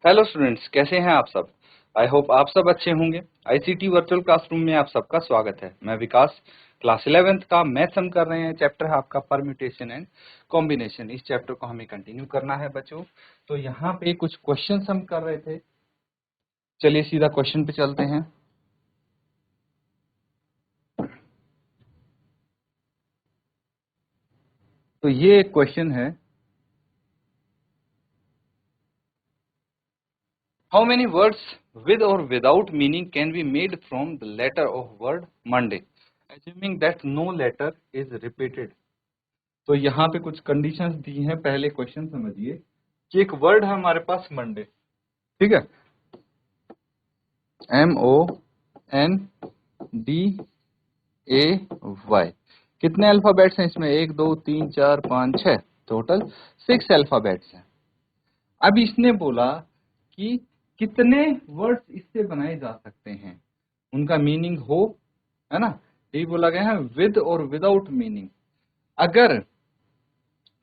Hello students, कैसे हैं आप सब। आई होप आप सब अच्छे होंगे। आईसीटी वर्चुअल क्लासरूम में आप सबका स्वागत है। मैं विकास, क्लास 11th का मैथ्स हम कर रहे हैं। चैप्टर है आपका परम्यूटेशन एंड कॉम्बिनेशन। इस चैप्टर को हमें कंटिन्यू करना है बच्चों। तो यहाँ पे कुछ क्वेश्चंस हम कर रहे थे। चलिए सीधा क्वेश्चन पे चलते हैं। तो ये एक क्वेश्चन है, how many words with or without meaning can be made from the letter of word Monday, assuming that no letter is repeated। तो यहाँ पे कुछ कंडीशंस दी हैं। पहले क्वेश्चन समझिए कि एक वर्ड है हमारे पास मंडे, ठीक है, MONDAY। कितने अल्फाबेट्स हैं इसमें? 1 2 3 4 5 6, टोटल 6 अल्फाबेट्स हैं। अब इसने बोला कि कितने वर्ड्स इससे बनाए जा सकते हैं, उनका मीनिंग हो, है ना। यही बोला गया है, विद और विदाउट मीनिंग। अगर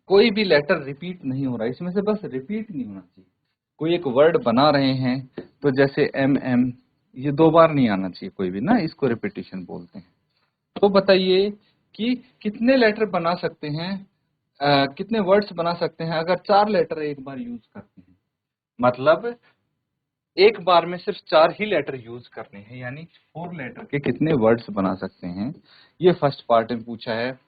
कोई भी लेटर रिपीट नहीं हो रहा, इसमें से बस रिपीट नहीं होना चाहिए। कोई एक वर्ड बना रहे हैं तो जैसे MM, ये 2 बार नहीं आना चाहिए कोई भी ना, इसको रिपीटिशन बोलते हैं। तो बताइए कि कितने लेटर बना सकते हैं, कितने वर्ड्स बना सकते हैं अगर 4 लेटर एक बार यूज करते हैं। मतलब एक बार में सिर्फ 4 ही लेटर यूज करने हैं, यानी 4 लेटर के कितने वर्ड्स बना सकते हैं। ये फर्स्ट पार्ट में पूछा है।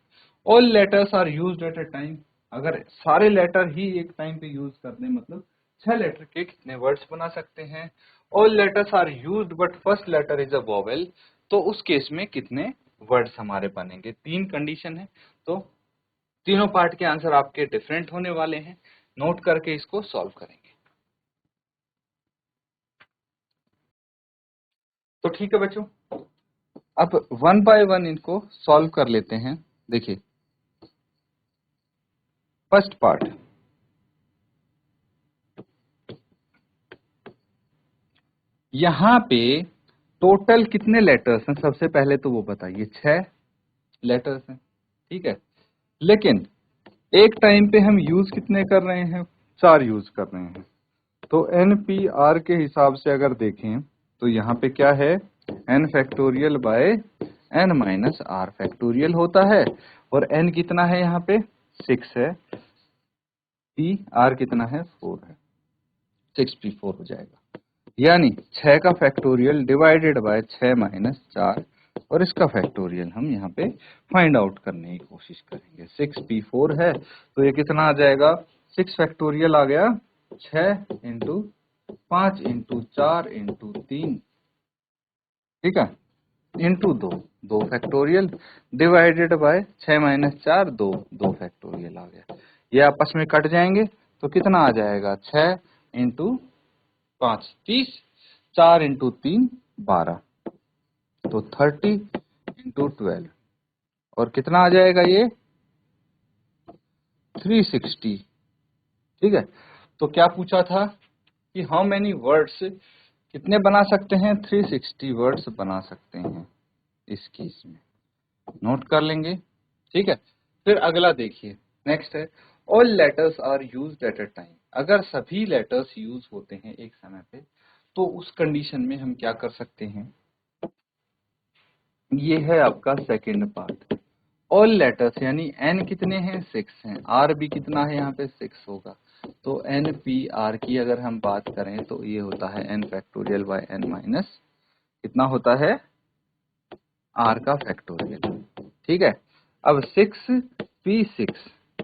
All letters are used at a time, अगर सारे लेटर ही एक टाइम पे यूज करने, मतलब 6 लेटर के कितने वर्ड्स बना सकते हैं। All letters are used but first letter is a vowel, तो उस केस में कितने वर्ड्स हमारे बनेंगे। 3 कंडीशन है, तो तीनों पार्ट के आंसर आपके डिफरेंट होने वाले हैं। नोट करके इसको सॉल्व करेंगे। तो ठीक है बच्चों, अब 1 बाय 1 इनको सॉल्व कर लेते हैं। देखिए फर्स्ट पार्ट, यहाँ पे टोटल कितने लेटर्स हैं सबसे पहले तो वो बताइए। 6 लेटर्स हैं, ठीक है, लेकिन एक टाइम पे हम यूज कितने कर रहे हैं? 4 यूज कर रहे हैं। तो NPR के हिसाब से अगर देखें तो यहाँ पे क्या है, n factorial by n minus r factorial होता है। और n कितना है यहाँ पे? 6 है। PR कितना है? 4 है। 6P4 हो जाएगा, यानी 6 का फैक्टोरियल डिवाइडेड बाय 6 माइनस 4, और इसका फैक्टोरियल हम यहाँ पे फाइंड आउट करने की कोशिश करेंगे। 6P4 है तो ये कितना आ जाएगा? 6 फैक्टोरियल आ गया 6 इंटू 5 इंटू 4 इंटू 3, ठीक है, into 2, 2 factorial divided by 6 minus 4, 2, 2 factorial आ गया। ये आपस में कट जाएंगे तो कितना आ जाएगा? 6 इंटू 5 30, 4 इंटू 3 12, तो 30 इंटू 12, और कितना आ जाएगा ये? 360, ठीक है। तो क्या पूछा था कि हाउ मेनी वर्ड्स, कितने बना सकते हैं? 360 वर्ड्स बना सकते हैं इस केस में। नोट कर लेंगे, ठीक है। फिर अगला देखिए, नेक्स्ट है all letters are used at a time. अगर सभी लेटर्स यूज होते हैं एक समय पे तो उस कंडीशन में हम क्या कर सकते हैं। ये है आपका सेकंड पार्ट। ऑल लेटर्स यानी n कितने हैं? 6 हैं। r भी कितना है यहाँ पे? 6 होगा। तो NPR की अगर हम बात करें तो ये होता है n factorial by n minus कितना होता है? r का फैक्टोरियल, ठीक है। अब 6P6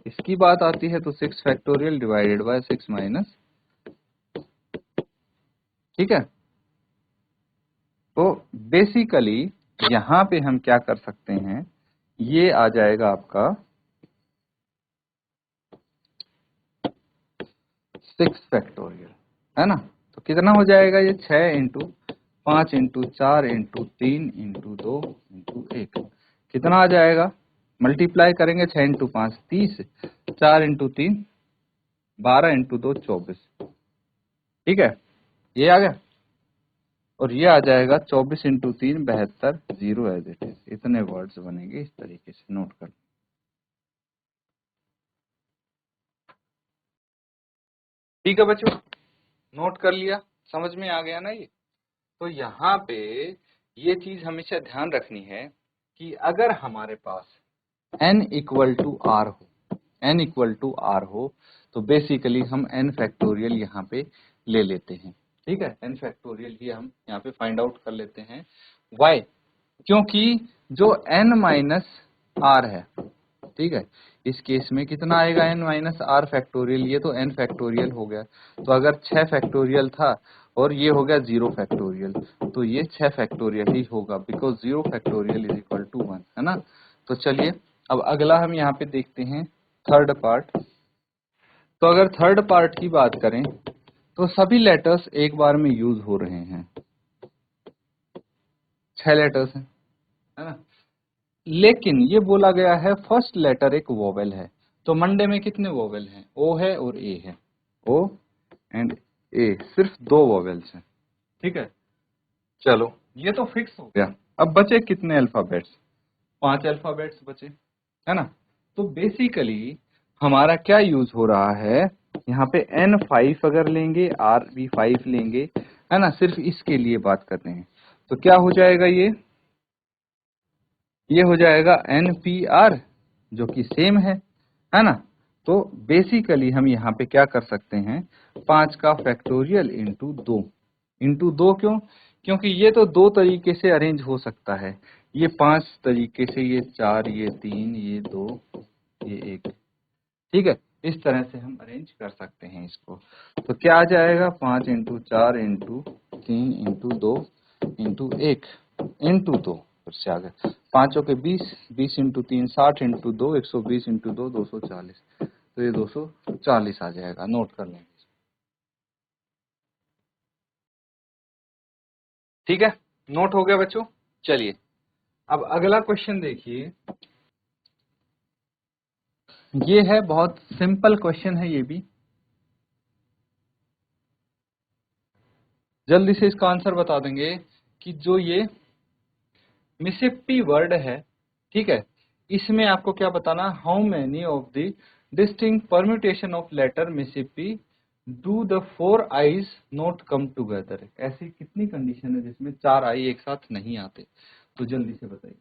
इसकी बात आती है तो 6 फैक्टोरियल डिवाइडेड बाय 6 माइनस, ठीक है। तो बेसिकली यहाँ पे हम क्या कर सकते हैं, ये आ जाएगा आपका 6 फैक्टोरियल, है ना। तो कितना हो जाएगा ये? 6 into 5 into 4 into 3 into 2 into 1, कितना आ जाएगा? मल्टीप्लाई करेंगे 6 इंटू 5 30, 4 इंटू 3 12 इंटू 2 24, ठीक है, ये आ गया। और ये आ जाएगा 24 इंटू 3 72, 0 एज इट इज। इतने वर्ड्स बनेंगे इस तरीके से। नोट कर, ठीक है बच्चों, नोट कर लिया, समझ में आ गया ना ये। तो यहाँ पे ये चीज हमेशा ध्यान रखनी है कि अगर हमारे पास n इक्वल टू आर हो, n इक्वल टू आर हो, तो बेसिकली हम n फैक्टोरियल यहाँ पे ले लेते हैं। ठीक है, n फैक्टोरियल ही हम यहाँ पे फाइंड आउट कर लेते हैं। वाई? क्योंकि जो n माइनस आर है, ठीक है, इस केस में कितना आएगा n माइनस आर फैक्टोरियल, ये तो n फैक्टोरियल हो गया। तो अगर 6 फैक्टोरियल था और ये हो गया 0 फैक्टोरियल, तो ये 6 फैक्टोरियल ही होगा, because 0 factorial is equal to 1, है ना। तो चलिए अब अगला हम यहाँ पे देखते हैं थर्ड पार्ट। तो अगर थर्ड पार्ट की बात करें तो सभी लेटर्स एक बार में यूज हो रहे हैं, 6 लेटर्स हैं, है ना। लेकिन ये बोला गया है फर्स्ट लेटर एक वोवेल है। तो मंडे में कितने वोवेल हैं? ओ है और ए है, ओ एंड ए, सिर्फ 2 वोवेल्स हैं। ठीक है, चलो ये तो फिक्स हो गया। अब बचे कितने अल्फाबेट्स? 5 अल्फाबेट्स बचे, है ना। तो बेसिकली हमारा क्या यूज हो रहा है यहाँ पे, N5 अगर लेंगे, R भी 5 लेंगे, है ना, सिर्फ इसके लिए बात कर रहे हैं। तो क्या हो जाएगा ये हो जाएगा NPR, जो कि सेम है ना। तो बेसिकली हम यहाँ पे क्या कर सकते हैं, 5 का फैक्टोरियल इंटू 2 क्यों? क्योंकि ये तो 2 तरीके से अरेंज हो सकता है, ये 5 तरीके से, ये 4, ये 3, ये 2, ये 1। ठीक है, इस तरह से हम अरेंज कर सकते हैं इसको। तो क्या आ जाएगा, 5 into 4 into 3 into 2 into 1 into 2, फिर से आ गए 5 के 20, 20 इंटू 3 60 इंटू 2 120 इंटू 2 240। तो ये 240 आ जाएगा, नोट कर लेंगे। ठीक है, नोट हो गया बच्चों। चलिए अब अगला क्वेश्चन देखिए, ये है बहुत सिंपल क्वेश्चन है, ये भी जल्दी से इसका आंसर बता देंगे कि जो ये मिसिसिपी वर्ड है, ठीक है, इसमें आपको क्या बताना, how many of the distinct permutation of letter Mississippi do the 4 I's not come together. ऐसी कितनी कंडीशन है जिसमें 4 आई एक साथ नहीं आते? तो जल्दी से बताइए।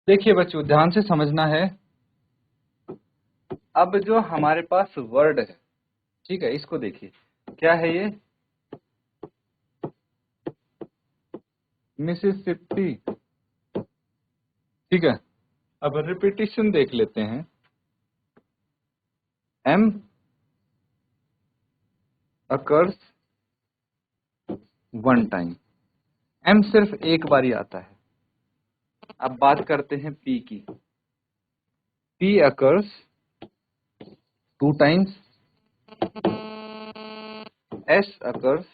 देखिए बच्चों, ध्यान से समझना है। अब जो हमारे पास वर्ड है, ठीक है, इसको देखिए, क्या है ये, मिसिसिपी। ठीक है, अब रिपीटिशन देख लेते हैं। M occurs 1 टाइम, M सिर्फ एक बार ही आता है। अब बात करते हैं P की, P occurs 2 times, S occurs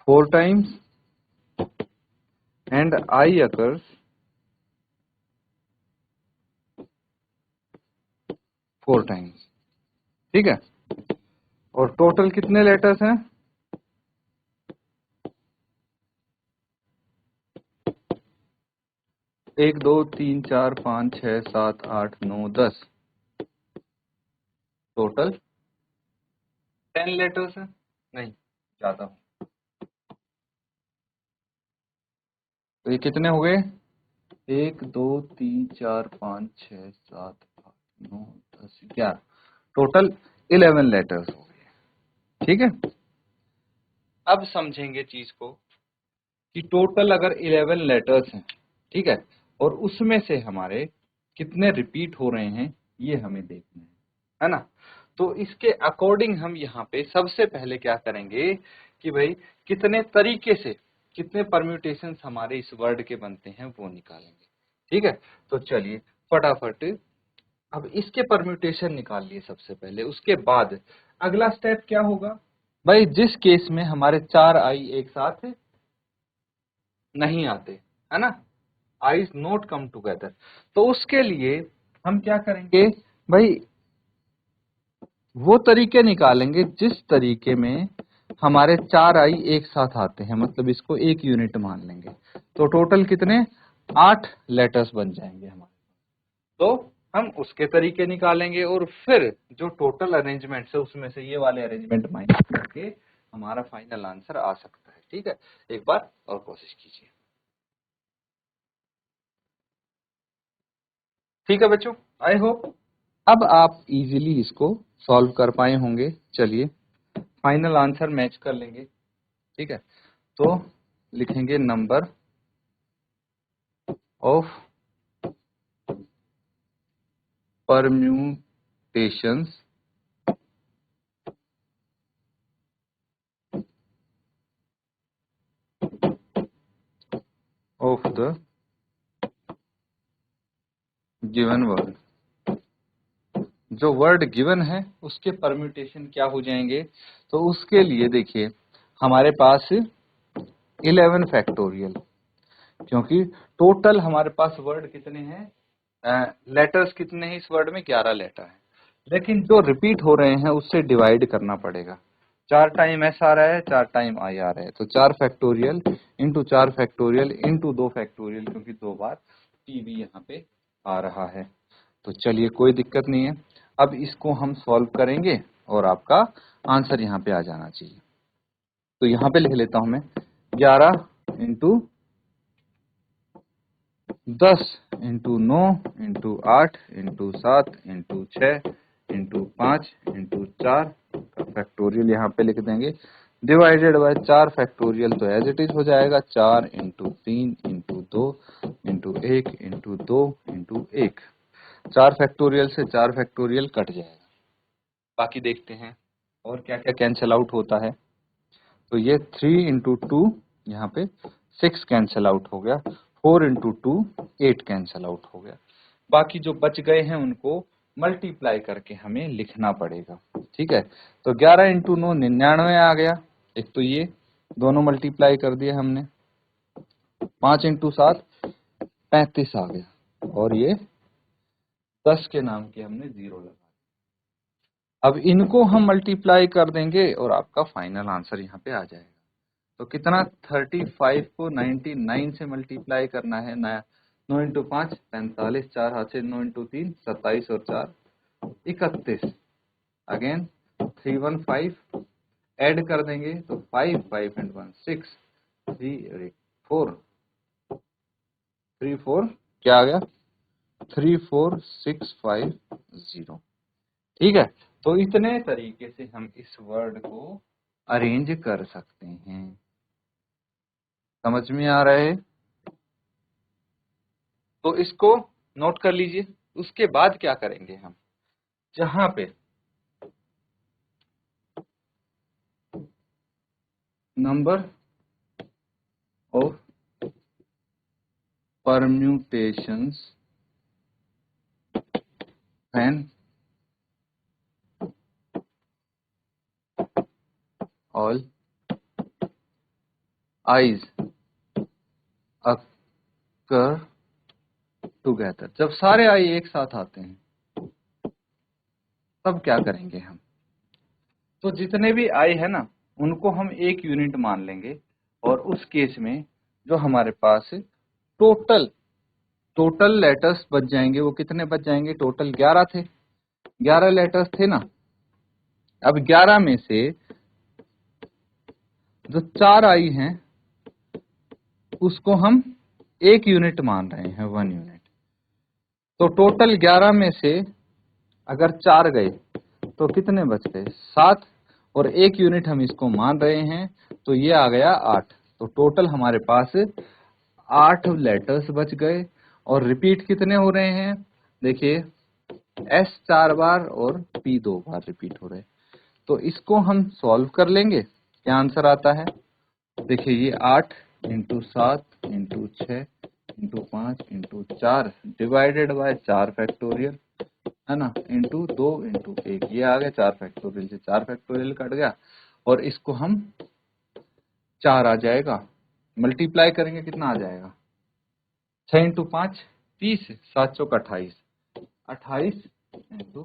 4 times and I occurs 4 times. ठीक है, और टोटल कितने लेटर्स हैं? 1 2 3 4 5 6 7 8 9 10, टोटल 10 लेटर्स हैं, नहीं ज्यादा हूं। तो ये कितने हो गए, 1 2 3 4 5 6 7 8 9 10 11, टोटल 11 लेटर्स हो गए। ठीक है, अब समझेंगे चीज को कि टोटल अगर 11 लेटर्स हैं, ठीक है, और उसमें से हमारे कितने रिपीट हो रहे हैं, ये हमें देखना है ना। तो इसके अकॉर्डिंग हम यहाँ पे सबसे पहले क्या करेंगे कि भाई कितने तरीके से, कितने परम्यूटेशंस हमारे इस वर्ड के बनते हैं वो निकालेंगे। ठीक है, तो चलिए फटाफट अब इसके परम्यूटेशन निकाल लिए सबसे पहले, उसके बाद अगला स्टेप क्या होगा भाई, जिस केस में हमारे 4 आई एक साथ नहीं आते, है ना, आईज नॉट कम टुगेदर, तो उसके लिए हम क्या करेंगे भाई, वो तरीके निकालेंगे जिस तरीके में हमारे 4 आई एक साथ आते हैं, मतलब इसको एक यूनिट मान लेंगे। तो टोटल कितने, 8 लेटर्स बन जाएंगे हमारे। तो हम उसके तरीके निकालेंगे और फिर जो टोटल अरेंजमेंट है उसमें से ये वाले अरेंजमेंट माइनस करके हमारा फाइनल आंसर आ सकता है। ठीक है, एक बार और कोशिश कीजिए। ठीक है बच्चों, आई होप अब आप इजीली इसको सॉल्व कर पाए होंगे। चलिए फाइनल आंसर मैच कर लेंगे। ठीक है, तो लिखेंगे number of permutations of the given word. जो वर्ड गिवन है उसके परम्यूटेशन क्या हो जाएंगे, तो उसके लिए देखिए हमारे पास 11 फैक्टोरियल, क्योंकि टोटल हमारे पास वर्ड कितने हैं, लेटर्स कितने हैं इस वर्ड में, 11 लेटर हैं, लेकिन जो रिपीट हो रहे हैं उससे डिवाइड करना पड़ेगा। 4 टाइम एस आ रहा है, 4 टाइम आई आ रहा है, तो 4 factorial into 4 factorial into 2 factorial, क्योंकि 2 बार टी भी यहाँ पे आ रहा है। तो चलिए कोई दिक्कत नहीं है, अब इसको हम सॉल्व करेंगे और आपका आंसर यहाँ पे आ जाना चाहिए। तो यहाँ पे लिख लेता हूं मैं 11 into 10 into 9 into 8 into 7 into 6 into 5 into 4 का फैक्टोरियल यहाँ पे लिख देंगे, डिवाइडेड बाय 4 फैक्टोरियल, तो एज इट इज हो जाएगा 4 into 3 into 2 into 1 into 2 into 1। 4 factorial से 4 फैक्टोरियल कट जाएगा। बाकी देखते हैं और क्या क्या कैंसिल आउट होता है। तो ये 3 इंटू 2 यहाँ पे 6 कैंसिल आउट हो गया, 4 इंटू 2 8 कैंसिल आउट हो गया। बाकी जो बच गए हैं उनको मल्टीप्लाई करके हमें लिखना पड़ेगा। ठीक है, तो 11 इंटू 9 99 आ गया, एक तो ये दोनों मल्टीप्लाई कर दिए हमने। 5 इंटू 7 35 आ गया, और ये 10 के नाम के हमने 0 लगा। अब इनको हम मल्टीप्लाई कर देंगे और आपका फाइनल आंसर यहाँ पे आ जाएगा। तो कितना, 35 को 99 से मल्टीप्लाई करना है। नया 9 इंटू 5 45, 4 हाथ से 9 इंटू 3 27 और 4 31। अगेन 315 ऐड कर देंगे तो 5 5 एंड 1 6 3 और 4 3 4 क्या आ गया 34650। ठीक है, तो इतने तरीके से हम इस वर्ड को अरेंज कर सकते हैं। समझ में आ रहा है? तो इसको नोट कर लीजिए। उसके बाद क्या करेंगे हम, जहां पे number of permutations when all eyes occur together, जब सारे आई एक साथ आते हैं तब क्या करेंगे हम। तो जितने भी आई है ना उनको हम एक यूनिट मान लेंगे, और उस केस में जो हमारे पास टोटल टोटल लेटर्स बच जाएंगे, वो कितने बच जाएंगे, टोटल 11 थे, 11 लेटर्स थे ना। अब 11 में से जो 4 आई हैं उसको हम एक यूनिट मान रहे हैं, 1 यूनिट। तो टोटल 11 में से अगर 4 गए तो कितने बच गए, 7, और एक यूनिट हम इसको मान रहे हैं, तो ये आ गया 8। तो टोटल हमारे पास 8 लेटर्स बच गए। और रिपीट कितने हो रहे हैं, देखिए एस 4 बार और पी 2 बार रिपीट हो रहे हैं। तो इसको हम सॉल्व कर लेंगे, क्या आंसर आता है। देखिए ये 8 into 7 into 6 into 5 into 4 divided by 4 factorial, है ना, इंटू 2 इंटू 1, ये आ गया 4 फैक्टोरियल से 4 फैक्टोरियल कट गया, और इसको हम 4 आ जाएगा, मल्टीप्लाई करेंगे कितना आ जाएगा, 6 इंटू 5 30, 7 चौक 28, 28 इंटू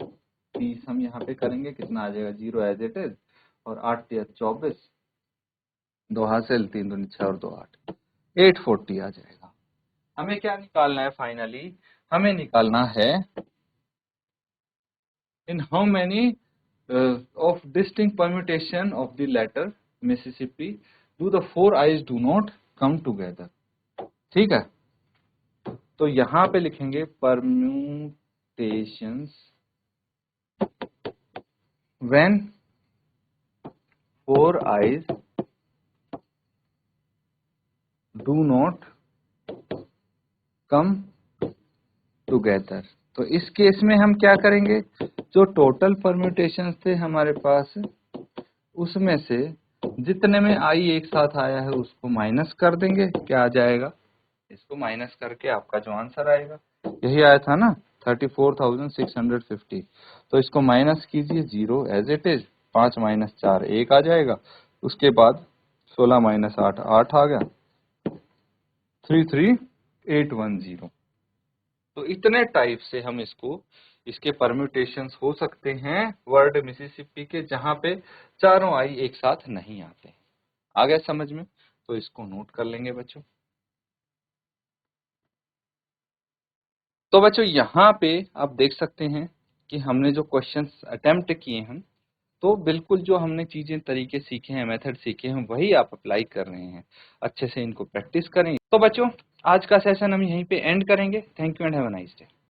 30 हम यहाँ पे करेंगे, कितना आ जाएगा 0 एज इट इज, और 8 या 24, 2 हासिल 3 दूनी 6 और 2 8, 840 आ जाएगा। हमें क्या निकालना है फाइनली, हमें निकालना है in how many of distinct permutation of the letter Mississippi do the four eyes do not come together। ठीक है, तो यहां पे लिखेंगे permutations when four eyes do not come together। तो इस केस में हम क्या करेंगे, जो टोटल परम्यूटेशंस थे हमारे पास, उसमें से जितने में आई एक साथ आया है उसको माइनस कर देंगे, क्या आ जाएगा, इसको माइनस करके आपका जो आंसर आएगा, यही आया था ना 34,650। तो इसको माइनस कीजिए, 0 एज इट इज, 5 माइनस 4 1 आ जाएगा, उसके बाद 16 माइनस 8 8 आ गया, 33810। तो इतने टाइप से हम इसके परम्यूटेशंस हो सकते हैं वर्ड मिसिसिपी के, जहां पे चारों आई एक साथ नहीं आते। आ गया समझ में, तो इसको नोट कर लेंगे बच्चों। तो बच्चों यहाँ पे आप देख सकते हैं कि हमने जो क्वेश्चंस अटेम्प्ट किए हैं, तो बिल्कुल जो हमने चीजें तरीके सीखे हैं, मेथड सीखे हैं, वही आप अप्लाई कर रहे हैं। अच्छे से इनको प्रैक्टिस करें। तो बच्चों आज का सेशन हम यहीं पे एंड करेंगे। Thank you and have a nice day.